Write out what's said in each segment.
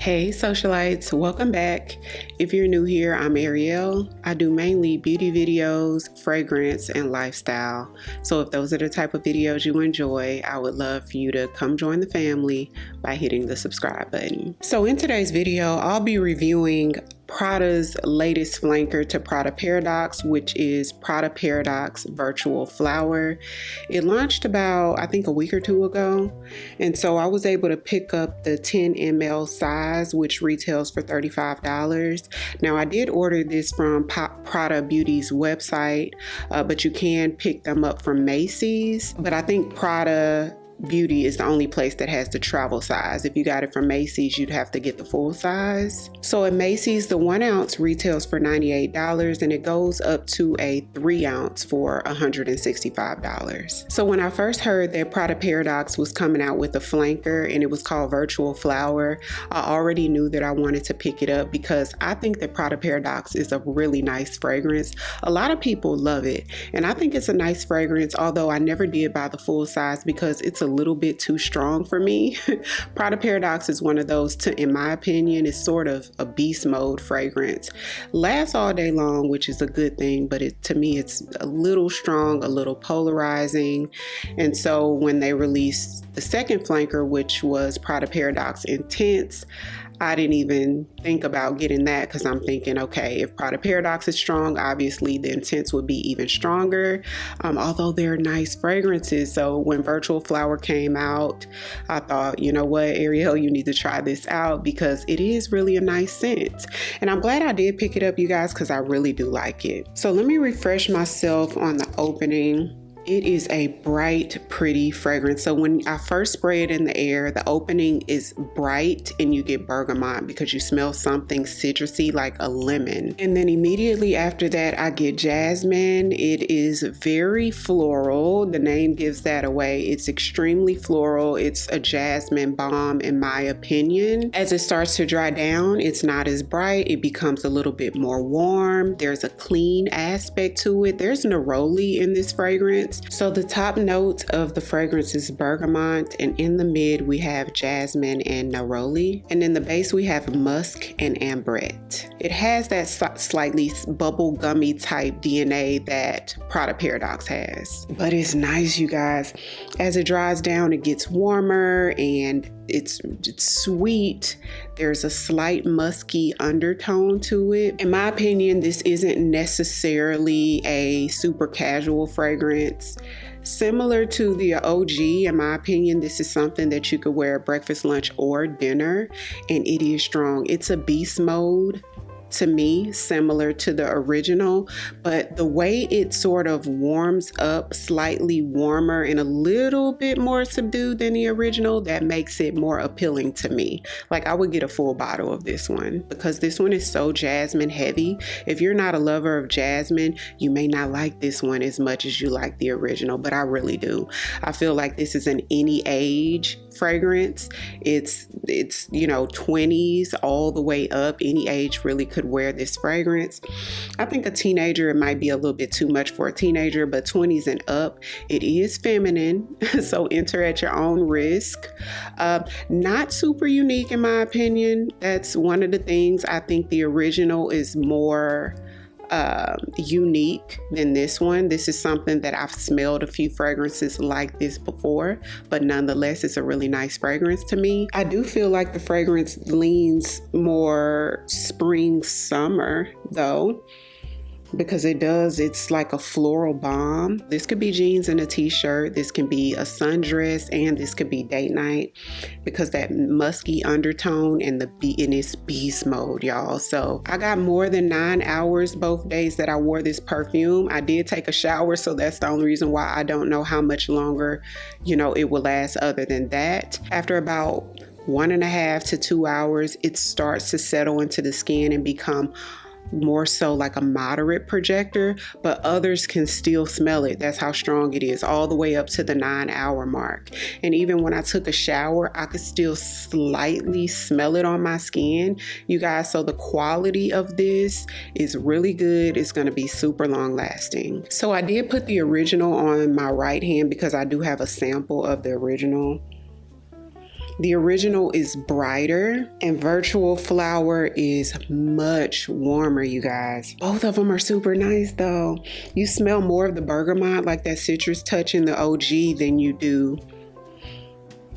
Hey socialites, welcome back. If you're new here, I'm Ariell. I do mainly beauty videos, fragrance, and lifestyle. So if those are the type of videos you enjoy, I would love for you to come join the family by hitting the subscribe button. So in today's video, I'll be reviewing Prada's latest flanker to Prada Paradoxe, which is Prada Paradoxe Virtual Flower. It launched about, I think, a week or two ago. And so I was able to pick up the 10 ml size, which retails for $35. Now, I did order this from Prada Beauty's website, but you can pick them up from Macy's. But I think Prada Beauty is the only place that has the travel size. If you got it from Macy's, you'd have to get the full size. So at Macy's, the 1 ounce retails for $98 and it goes up to a 3 ounce for $165. So when I first heard that Prada Paradoxe was coming out with a flanker and it was called Virtual Flower, I already knew that I wanted to pick it up because I think that Prada Paradoxe is a really nice fragrance. A lot of people love it and I think it's a nice fragrance, although I never did buy the full size because it's a little bit too strong for me. Prada Paradoxe is one of those, in my opinion, is sort of a beast mode fragrance. Lasts all day long, which is a good thing, but to me, it's a little strong, a little polarizing. And so when they released the second flanker, which was Prada Paradoxe Intense, I didn't even think about getting that because I'm thinking, okay, if Prada Paradoxe is strong, obviously the Intense would be even stronger, although they're nice fragrances. So when Virtual Flower came out, I thought, you know what, Ariell, you need to try this out because it is really a nice scent. And I'm glad I did pick it up, you guys, because I really do like it. So let me refresh myself on the opening. It is a bright, pretty fragrance. So when I first spray it in the air, the opening is bright and you get bergamot because you smell something citrusy like a lemon. And then immediately after that, I get jasmine. It is very floral. The name gives that away. It's extremely floral. It's a jasmine bomb in my opinion. As it starts to dry down, it's not as bright. It becomes a little bit more warm. There's a clean aspect to it. There's neroli in this fragrance. So the top notes of the fragrance is bergamot, and in the mid we have jasmine and neroli, and in the base we have musk and ambrette. It has that slightly bubble gummy type DNA that Prada Paradoxe has, but it's nice, you guys. As it dries down, it gets warmer and it's sweet. There's a slight musky undertone to it. In my opinion, this isn't necessarily a super casual fragrance. Similar to the OG, in my opinion, this is something that you could wear at breakfast, lunch, or dinner, and it is strong. It's a beast mode to me, similar to the original, but the way it sort of warms up, slightly warmer and a little bit more subdued than the original, that makes it more appealing to me. Like I would get a full bottle of this one because this one is so jasmine heavy. If you're not a lover of jasmine, you may not like this one as much as you like the original, but I really do. I feel like this is an any age fragrance. It's 20s all the way up. Any age really could wear this fragrance. I think a teenager, it might be a little bit too much for a teenager, but 20s and up, it is feminine. So enter at your own risk. Not super unique in my opinion. That's one of the things. I think the original is more unique than this one. This is something that I've smelled a few fragrances like this before, but nonetheless, it's a really nice fragrance to me. I do feel like the fragrance leans more spring, summer though, because it's like a floral bomb. This could be jeans and a t-shirt. This can be a sundress, and this could be date night because that musky undertone and it's beast mode, y'all. So I got more than 9 hours both days that I wore this perfume. I did take a shower, so that's the only reason why I don't know how much longer, it will last other than that. After about 1.5 to 2 hours, it starts to settle into the skin and become more so like a moderate projector, but others can still smell it. That's how strong it is, all the way up to the 9-hour mark. And even when I took a shower, I could still slightly smell it on my skin, you guys. So the quality of this is really good. It's going to be super long lasting. So I did put the original on my right hand because I do have a sample of the original. The original is brighter and Virtual Flower is much warmer, you guys. Both of them are super nice though. You smell more of the bergamot, like that citrus touch in the OG, than you do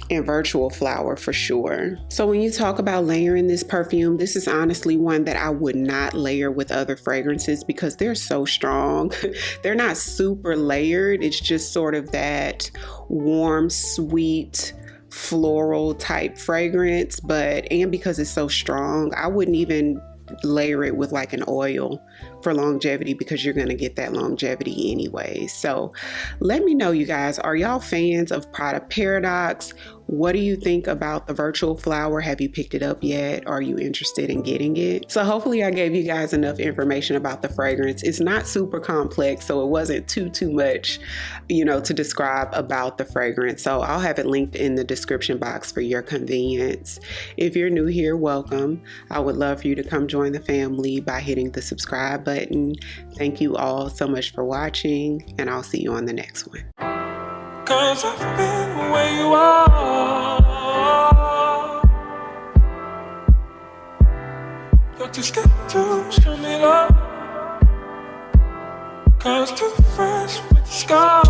in Virtual Flower for sure. So when you talk about layering this perfume, this is honestly one that I would not layer with other fragrances because they're so strong. They're not super layered. It's just sort of that warm, sweet, floral type fragrance, and because it's so strong, I wouldn't even layer it with like an oil for longevity because you're going to get that longevity anyway. So let me know, you guys, are y'all fans of Prada Paradoxe? What do you think about the Virtual Flower? Have you picked it up yet? Are you interested in getting it? So hopefully I gave you guys enough information about the fragrance. It's not super complex, so it wasn't too much, to describe about the fragrance. So I'll have it linked in the description box for your convenience. If you're new here, welcome. I would love for you to come join the family by hitting the subscribe button. Thank you all so much for watching, and I'll see you on the next one. 'Cause I've been where you are. You're too scared to show me love. 'Cause too fresh with the sky.